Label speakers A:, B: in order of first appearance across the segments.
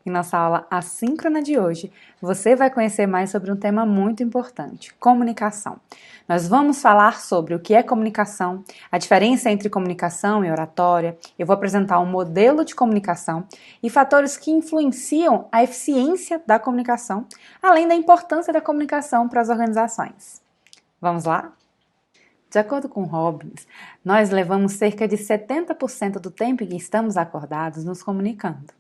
A: Em nossa aula assíncrona de hoje, você vai conhecer mais sobre um tema muito importante, comunicação. Nós vamos falar sobre o que é comunicação, a diferença entre comunicação e oratória, eu vou apresentar um modelo de comunicação e fatores que influenciam a eficiência da comunicação, além da importância da comunicação para as organizações. Vamos lá? De acordo com Robbins, nós levamos cerca de 70% do tempo em que estamos acordados nos comunicando.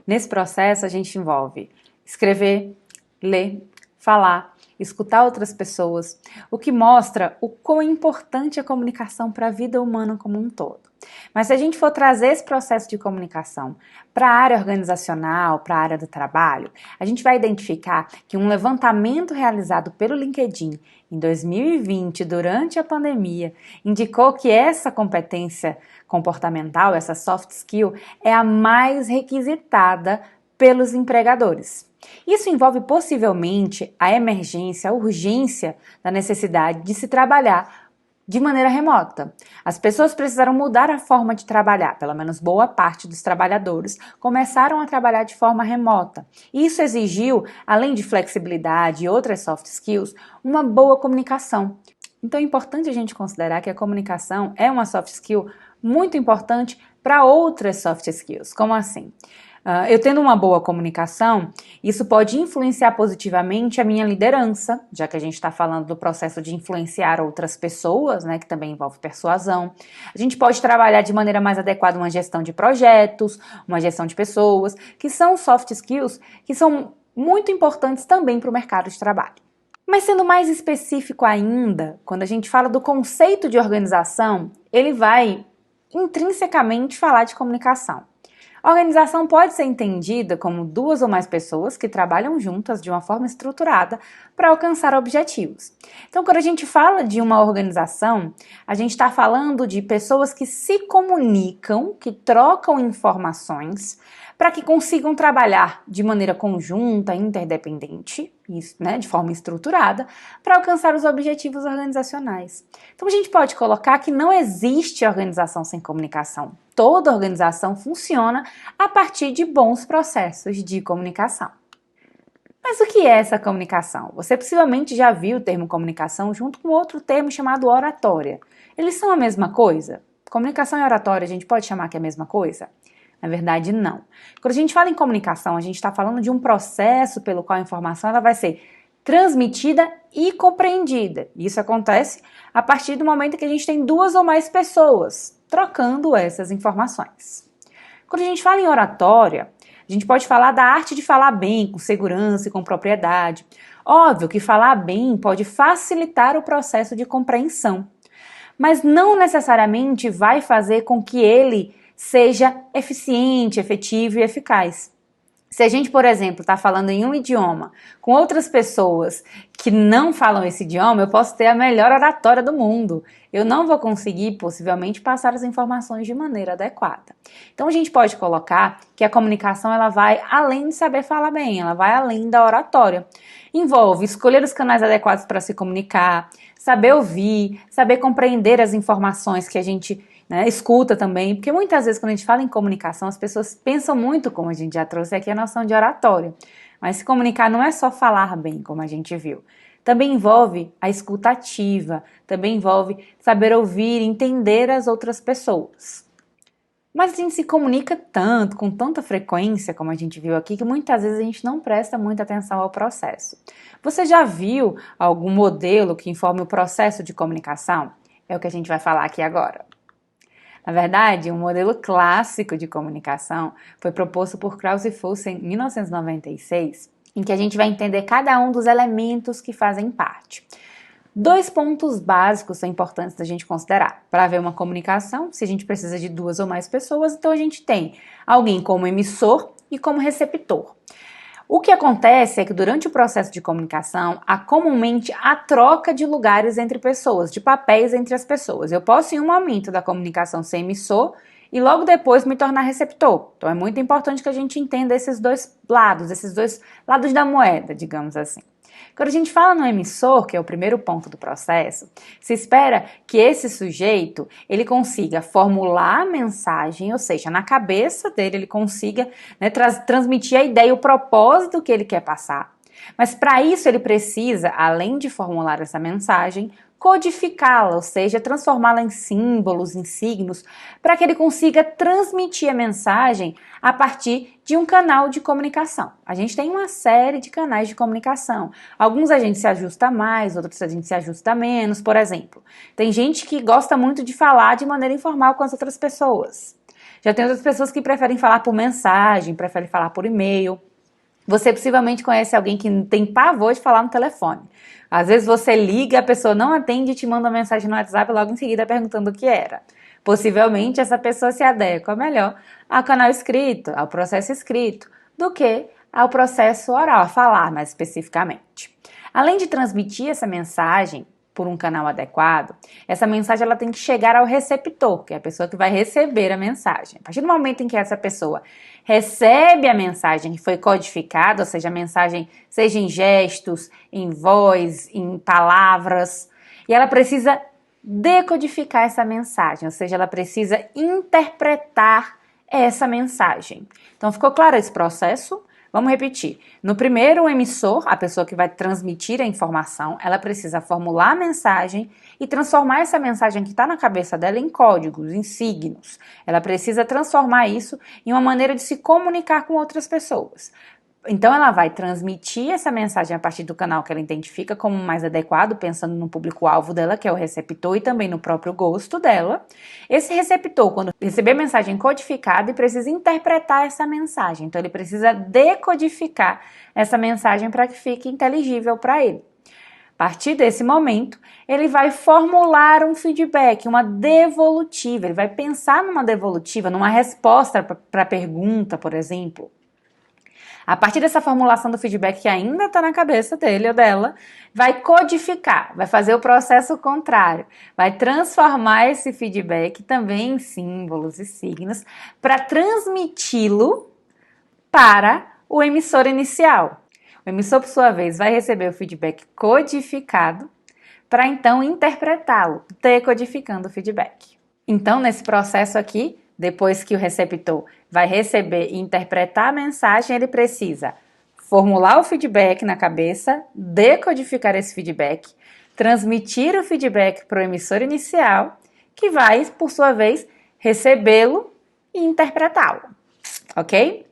A: Nesse processo, a gente envolve escrever, ler, falar, escutar outras pessoas, o que mostra o quão importante é a comunicação para a vida humana como um todo. Mas se a gente for trazer esse processo de comunicação para a área organizacional, para a área do trabalho, a gente vai identificar que um levantamento realizado pelo LinkedIn em 2020, durante a pandemia, indicou que essa competência comportamental, essa soft skill, é a mais requisitada pelos empregadores. Isso envolve possivelmente a emergência, a urgência da necessidade de se trabalhar de maneira remota. As pessoas precisaram mudar a forma de trabalhar, pelo menos boa parte dos trabalhadores começaram a trabalhar de forma remota. Isso exigiu, além de flexibilidade e outras soft skills, uma boa comunicação. Então é importante a gente considerar que a comunicação é uma soft skill muito importante para outras soft skills. Como assim? Eu tendo uma boa comunicação, isso pode influenciar positivamente a minha liderança, já que a gente está falando do processo de influenciar outras pessoas, né, que também envolve persuasão. A gente pode trabalhar de maneira mais adequada uma gestão de projetos, uma gestão de pessoas, que são soft skills que são muito importantes também para o mercado de trabalho. Mas sendo mais específico ainda, quando a gente fala do conceito de organização, ele vai intrinsecamente falar de comunicação. A organização pode ser entendida como duas ou mais pessoas que trabalham juntas de uma forma estruturada para alcançar objetivos. Então, quando a gente fala de uma organização, a gente está falando de pessoas que se comunicam, que trocam informações para que consigam trabalhar de maneira conjunta, interdependente, isso, né, de forma estruturada, para alcançar os objetivos organizacionais. Então a gente pode colocar que não existe organização sem comunicação. Toda organização funciona a partir de bons processos de comunicação. Mas o que é essa comunicação? Você possivelmente já viu o termo comunicação junto com outro termo chamado oratória. Eles são a mesma coisa? Comunicação e oratória a gente pode chamar que é a mesma coisa? Na verdade, não. Quando a gente fala em comunicação, a gente está falando de um processo pelo qual a informação ela vai ser transmitida e compreendida. Isso acontece a partir do momento que a gente tem duas ou mais pessoas trocando essas informações. Quando a gente fala em oratória, a gente pode falar da arte de falar bem, com segurança e com propriedade. Óbvio que falar bem pode facilitar o processo de compreensão, mas não necessariamente vai fazer com que ele seja eficiente, efetivo e eficaz. Se a gente, por exemplo, está falando em um idioma com outras pessoas que não falam esse idioma, eu posso ter a melhor oratória do mundo. Eu não vou conseguir, possivelmente, passar as informações de maneira adequada. Então, a gente pode colocar que a comunicação ela vai além de saber falar bem, ela vai além da oratória. Envolve escolher os canais adequados para se comunicar, saber ouvir, saber compreender as informações que a gente escuta também, porque muitas vezes quando a gente fala em comunicação, as pessoas pensam muito, como a gente já trouxe aqui, a noção de oratória. Mas se comunicar não é só falar bem, como a gente viu. Também envolve a escuta ativa, também envolve saber ouvir, entender as outras pessoas. Mas a gente se comunica tanto, com tanta frequência, como a gente viu aqui, que muitas vezes a gente não presta muita atenção ao processo. Você já viu algum modelo que informe o processo de comunicação? É o que a gente vai falar aqui agora. Na verdade, um modelo clássico de comunicação foi proposto por Krause e Fussell em 1996, em que a gente vai entender cada um dos elementos que fazem parte. 2 pontos básicos são importantes da gente considerar. Para haver uma comunicação, se a gente precisa de duas ou mais pessoas, então a gente tem alguém como emissor e como receptor. O que acontece é que durante o processo de comunicação, há comumente a troca de lugares entre pessoas, de papéis entre as pessoas. Eu posso, em um momento da comunicação, ser emissor e logo depois me tornar receptor. Então é muito importante que a gente entenda esses dois lados da moeda, digamos assim. Quando a gente fala no emissor, que é o primeiro ponto do processo, se espera que esse sujeito ele consiga formular a mensagem, ou seja, na cabeça dele ele consiga, né, transmitir a ideia, o propósito que ele quer passar. Mas para isso ele precisa, além de formular essa mensagem, codificá-la, ou seja, transformá-la em símbolos, em signos, para que ele consiga transmitir a mensagem a partir de um canal de comunicação. A gente tem uma série de canais de comunicação. Alguns a gente se ajusta mais, outros a gente se ajusta menos. Por exemplo, tem gente que gosta muito de falar de maneira informal com as outras pessoas. Já tem outras pessoas que preferem falar por mensagem, preferem falar por e-mail. Você possivelmente conhece alguém que tem pavor de falar no telefone. Às vezes você liga, a pessoa não atende e te manda uma mensagem no WhatsApp logo em seguida perguntando o que era. Possivelmente essa pessoa se adequa melhor ao canal escrito, ao processo escrito, do que ao processo oral, a falar mais especificamente. Além de transmitir essa mensagem por um canal adequado, essa mensagem ela tem que chegar ao receptor, que é a pessoa que vai receber a mensagem. A partir do momento em que essa pessoa recebe a mensagem que foi codificada, ou seja, a mensagem seja em gestos, em voz, em palavras, e ela precisa decodificar essa mensagem, ou seja, ela precisa interpretar essa mensagem. Então, ficou claro esse processo? Vamos repetir. No primeiro, o emissor, a pessoa que vai transmitir a informação, ela precisa formular a mensagem e transformar essa mensagem que está na cabeça dela em códigos, em signos. Ela precisa transformar isso em uma maneira de se comunicar com outras pessoas. Então, ela vai transmitir essa mensagem a partir do canal que ela identifica como mais adequado, pensando no público-alvo dela, que é o receptor, e também no próprio gosto dela. Esse receptor, quando receber a mensagem codificada, ele precisa interpretar essa mensagem. Então, ele precisa decodificar essa mensagem para que fique inteligível para ele. A partir desse momento, ele vai formular um feedback, uma devolutiva. Ele vai pensar numa devolutiva, numa resposta para a pergunta, por exemplo. A partir dessa formulação do feedback que ainda está na cabeça dele ou dela, vai codificar, vai fazer o processo contrário, vai transformar esse feedback também em símbolos e signos para transmiti-lo para o emissor inicial. O emissor, por sua vez, vai receber o feedback codificado para então interpretá-lo, decodificando o feedback. Então, nesse processo aqui, depois que o receptor vai receber e interpretar a mensagem, ele precisa formular o feedback na cabeça, decodificar esse feedback, transmitir o feedback para o emissor inicial, que vai, por sua vez, recebê-lo e interpretá-lo, ok?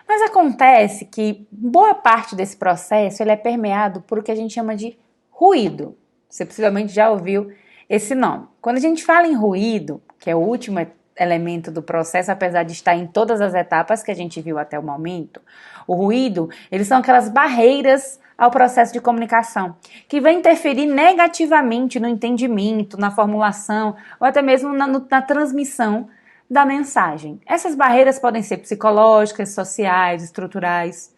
A: Mas acontece que boa parte desse processo ele é permeado por o que a gente chama de ruído. Você possivelmente já ouviu esse nome. Quando a gente fala em ruído, que é o último elemento do processo, apesar de estar em todas as etapas que a gente viu até o momento, o ruído, eles são aquelas barreiras ao processo de comunicação, que vai interferir negativamente no entendimento, na formulação, ou até mesmo na transmissão da mensagem. Essas barreiras podem ser psicológicas, sociais, estruturais.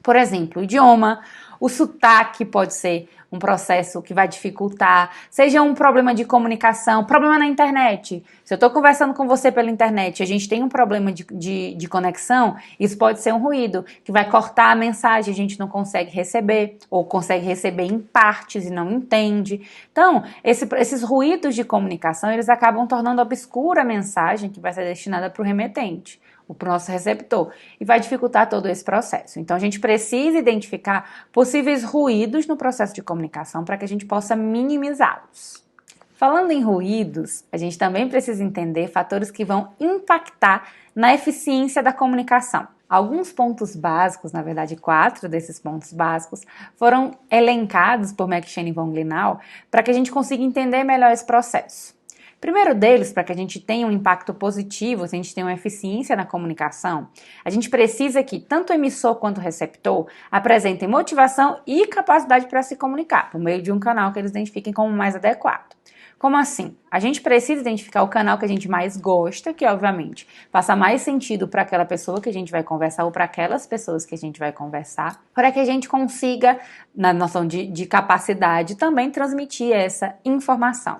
A: Por exemplo, o idioma, o sotaque pode ser um processo que vai dificultar, seja um problema de comunicação, problema na internet. Se eu estou conversando com você pela internet e a gente tem um problema de conexão, isso pode ser um ruído que vai cortar a mensagem, a gente não consegue receber, ou consegue receber em partes e não entende. Então, esses ruídos de comunicação, eles acabam tornando obscura a mensagem que vai ser destinada para o remetente, para o nosso receptor, e vai dificultar todo esse processo. Então, a gente precisa identificar possíveis ruídos no processo de comunicação para que a gente possa minimizá-los. Falando em ruídos, a gente também precisa entender fatores que vão impactar na eficiência da comunicação. Alguns pontos básicos, na verdade 4 desses pontos básicos, foram elencados por McShane e von Glinau para que a gente consiga entender melhor esse processo. Primeiro deles, para que a gente tenha um impacto positivo, se a gente tem uma eficiência na comunicação, a gente precisa que tanto o emissor quanto o receptor apresentem motivação e capacidade para se comunicar, por meio de um canal que eles identifiquem como mais adequado. Como assim? A gente precisa identificar o canal que a gente mais gosta, que obviamente faça mais sentido para aquela pessoa que a gente vai conversar ou para aquelas pessoas que a gente vai conversar, para que a gente consiga, na noção de capacidade, também transmitir essa informação.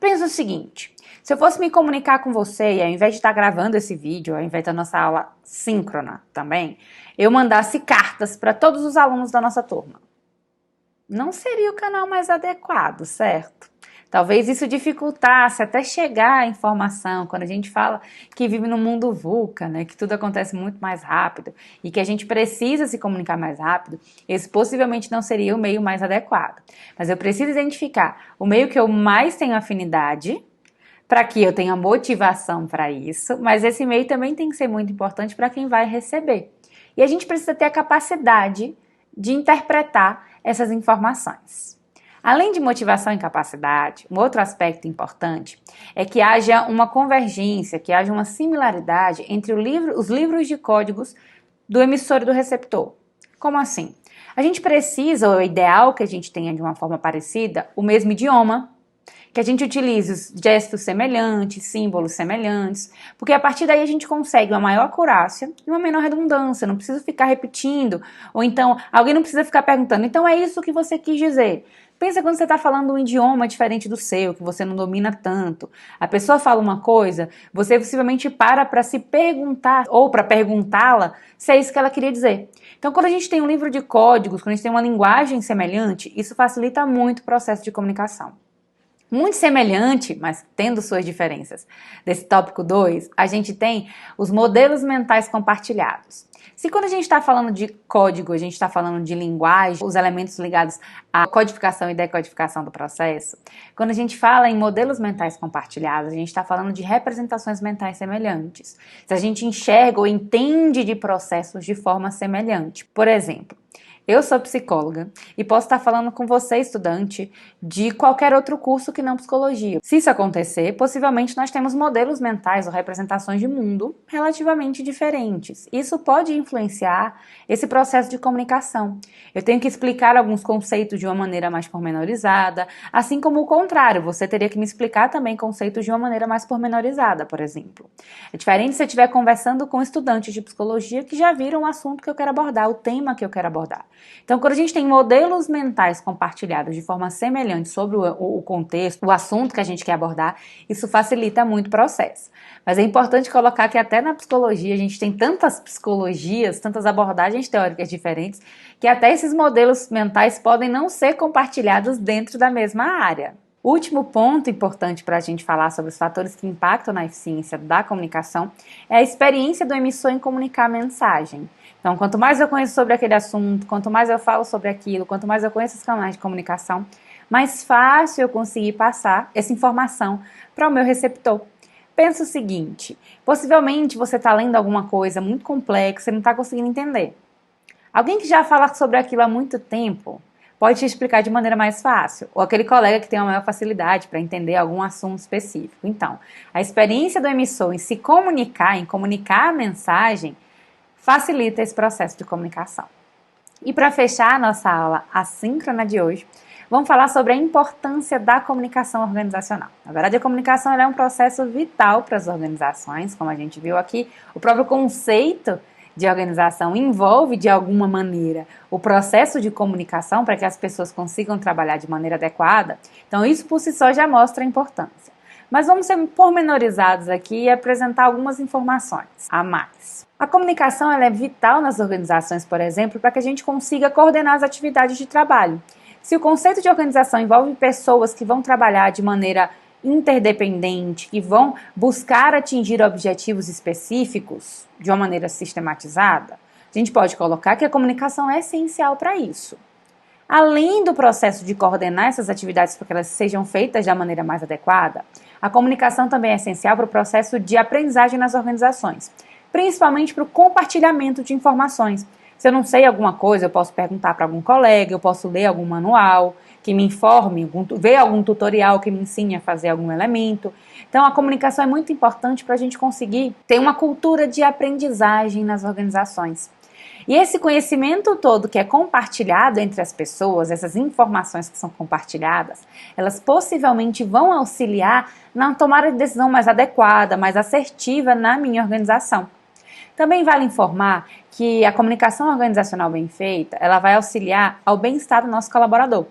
A: Pensa o seguinte, se eu fosse me comunicar com você e ao invés de estar gravando esse vídeo, ao invés da nossa aula síncrona também, eu mandasse cartas para todos os alunos da nossa turma. Não seria o canal mais adequado, certo? Talvez isso dificultasse até chegar à informação, quando a gente fala que vive no mundo VUCA, né, que tudo acontece muito mais rápido e que a gente precisa se comunicar mais rápido, esse possivelmente não seria o meio mais adequado. Mas eu preciso identificar o meio que eu mais tenho afinidade, para que eu tenha motivação para isso, mas esse meio também tem que ser muito importante para quem vai receber. E a gente precisa ter a capacidade de interpretar essas informações. Além de motivação e capacidade, um outro aspecto importante é que haja uma convergência, que haja uma similaridade entre os livros de códigos do emissor e do receptor. Como assim? A gente precisa, ou é ideal que a gente tenha de uma forma parecida, o mesmo idioma, que a gente utilize os gestos semelhantes, símbolos semelhantes, porque a partir daí a gente consegue uma maior acurácia e uma menor redundância, não precisa ficar repetindo, ou então alguém não precisa ficar perguntando, então é isso que você quis dizer. Pensa quando você está falando um idioma diferente do seu, que você não domina tanto. A pessoa fala uma coisa, você possivelmente para se perguntar, ou para perguntá-la, se é isso que ela queria dizer. Então, quando a gente tem um livro de códigos, quando a gente tem uma linguagem semelhante, isso facilita muito o processo de comunicação. Muito semelhante, mas tendo suas diferenças. Desse tópico 2, a gente tem os modelos mentais compartilhados. Se quando a gente está falando de código, a gente está falando de linguagem, os elementos ligados à codificação e decodificação do processo, quando a gente fala em modelos mentais compartilhados, a gente está falando de representações mentais semelhantes. Se a gente enxerga ou entende de processos de forma semelhante. Por exemplo, eu sou psicóloga e posso estar falando com você, estudante, de qualquer outro curso que não psicologia. Se isso acontecer, possivelmente nós temos modelos mentais ou representações de mundo relativamente diferentes. Isso pode influenciar esse processo de comunicação. Eu tenho que explicar alguns conceitos de uma maneira mais pormenorizada, assim como o contrário, você teria que me explicar também conceitos de uma maneira mais pormenorizada, por exemplo. É diferente se eu estiver conversando com estudantes de psicologia que já viram o assunto que eu quero abordar, o tema que eu quero abordar. Então, quando a gente tem modelos mentais compartilhados de forma semelhante sobre o contexto, o assunto que a gente quer abordar, isso facilita muito o processo. Mas é importante colocar que até na psicologia a gente tem tantas psicologias, tantas abordagens teóricas diferentes, que até esses modelos mentais podem não ser compartilhados dentro da mesma área. O último ponto importante para a gente falar sobre os fatores que impactam na eficiência da comunicação é a experiência do emissor em comunicar a mensagem. Então, quanto mais eu conheço sobre aquele assunto, quanto mais eu falo sobre aquilo, quanto mais eu conheço os canais de comunicação, mais fácil eu conseguir passar essa informação para o meu receptor. Pensa o seguinte, possivelmente você está lendo alguma coisa muito complexa e não está conseguindo entender. Alguém que já fala sobre aquilo há muito tempo pode te explicar de maneira mais fácil, ou aquele colega que tem uma maior facilidade para entender algum assunto específico. Então, a experiência do emissor em se comunicar, em comunicar a mensagem, facilita esse processo de comunicação. E para fechar a nossa aula assíncrona de hoje, vamos falar sobre a importância da comunicação organizacional. Na verdade, a comunicação é um processo vital para as organizações, como a gente viu aqui, o próprio conceito de organização envolve, de alguma maneira, o processo de comunicação para que as pessoas consigam trabalhar de maneira adequada. Então, isso por si só já mostra a importância. Mas vamos ser pormenorizados aqui e apresentar algumas informações a mais. A comunicação ela é vital nas organizações, por exemplo, para que a gente consiga coordenar as atividades de trabalho. Se o conceito de organização envolve pessoas que vão trabalhar de maneira interdependente, que vão buscar atingir objetivos específicos de uma maneira sistematizada, a gente pode colocar que a comunicação é essencial para isso. Além do processo de coordenar essas atividades para que elas sejam feitas da maneira mais adequada, a comunicação também é essencial para o processo de aprendizagem nas organizações, principalmente para o compartilhamento de informações. Se eu não sei alguma coisa, eu posso perguntar para algum colega, eu posso ler algum manual que me informe, ver algum tutorial que me ensine a fazer algum elemento. Então, a comunicação é muito importante para a gente conseguir ter uma cultura de aprendizagem nas organizações. E esse conhecimento todo que é compartilhado entre as pessoas, essas informações que são compartilhadas, elas possivelmente vão auxiliar na tomada de decisão mais adequada, mais assertiva na minha organização. Também vale informar que a comunicação organizacional bem feita, ela vai auxiliar ao bem-estar do nosso colaborador.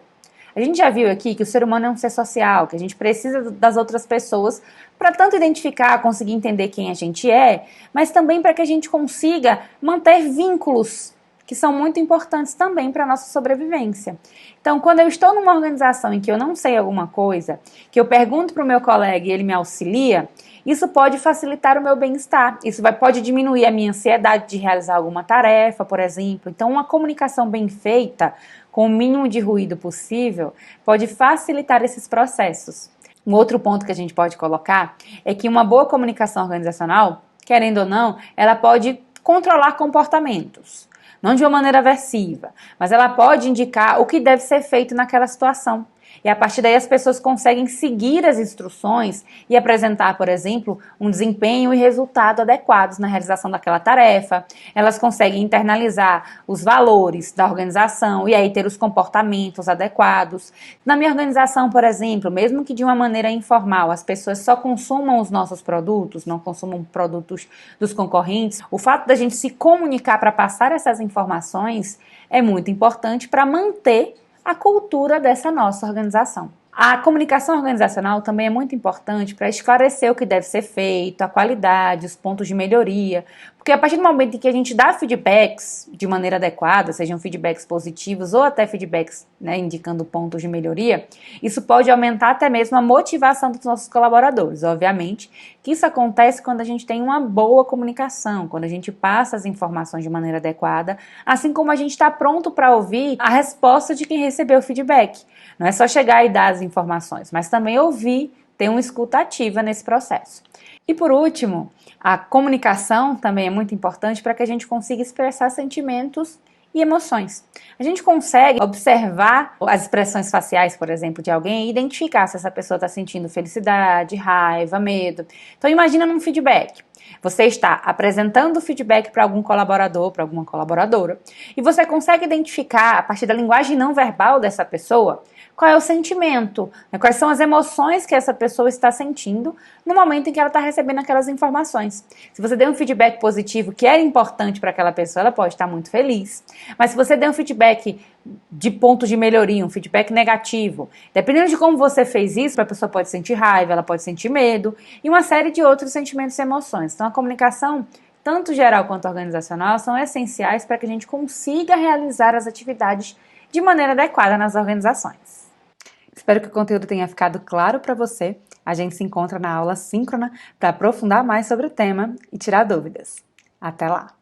A: A gente já viu aqui que o ser humano é um ser social, que a gente precisa das outras pessoas para tanto identificar, conseguir entender quem a gente é, mas também para que a gente consiga manter vínculos que são muito importantes também para a nossa sobrevivência. Então, quando eu estou numa organização em que eu não sei alguma coisa, que eu pergunto para o meu colega e ele me auxilia, isso pode facilitar o meu bem-estar. Isso pode diminuir a minha ansiedade de realizar alguma tarefa, por exemplo. Então, uma comunicação bem feita, com o mínimo de ruído possível, pode facilitar esses processos. Um outro ponto que a gente pode colocar é que uma boa comunicação organizacional, querendo ou não, ela pode controlar comportamentos. Não de uma maneira aversiva, mas ela pode indicar o que deve ser feito naquela situação. E a partir daí as pessoas conseguem seguir as instruções e apresentar, por exemplo, um desempenho e resultado adequados na realização daquela tarefa. Elas conseguem internalizar os valores da organização e aí ter os comportamentos adequados. Na minha organização, por exemplo, mesmo que de uma maneira informal, as pessoas só consumam os nossos produtos, não consumam produtos dos concorrentes, o fato da gente se comunicar para passar essas informações é muito importante para manter a cultura dessa nossa organização. A comunicação organizacional também é muito importante para esclarecer o que deve ser feito, a qualidade, os pontos de melhoria, porque a partir do momento em que a gente dá feedbacks de maneira adequada, sejam feedbacks positivos ou até feedbacks, indicando pontos de melhoria, isso pode aumentar até mesmo a motivação dos nossos colaboradores. Obviamente que isso acontece quando a gente tem uma boa comunicação, quando a gente passa as informações de maneira adequada, assim como a gente está pronto para ouvir a resposta de quem recebeu o feedback. Não é só chegar e dar as informações, mas também ouvir, ter uma escuta ativa nesse processo. E por último, a comunicação também é muito importante para que a gente consiga expressar sentimentos e emoções. A gente consegue observar as expressões faciais, por exemplo, de alguém e identificar se essa pessoa está sentindo felicidade, raiva, medo. Então imagina num feedback. Você está apresentando o feedback para algum colaborador, para alguma colaboradora, e você consegue identificar, a partir da linguagem não verbal dessa pessoa, qual é o sentimento, quais são as emoções que essa pessoa está sentindo no momento em que ela está recebendo aquelas informações. Se você der um feedback positivo que era importante para aquela pessoa, ela pode estar muito feliz. Mas se você der um feedback de pontos de melhoria, um feedback negativo, dependendo de como você fez isso, a pessoa pode sentir raiva, ela pode sentir medo e uma série de outros sentimentos e emoções. Então a comunicação, tanto geral quanto organizacional, são essenciais para que a gente consiga realizar as atividades de maneira adequada nas organizações. Espero que o conteúdo tenha ficado claro para você. A gente se encontra na aula síncrona para aprofundar mais sobre o tema e tirar dúvidas. Até lá!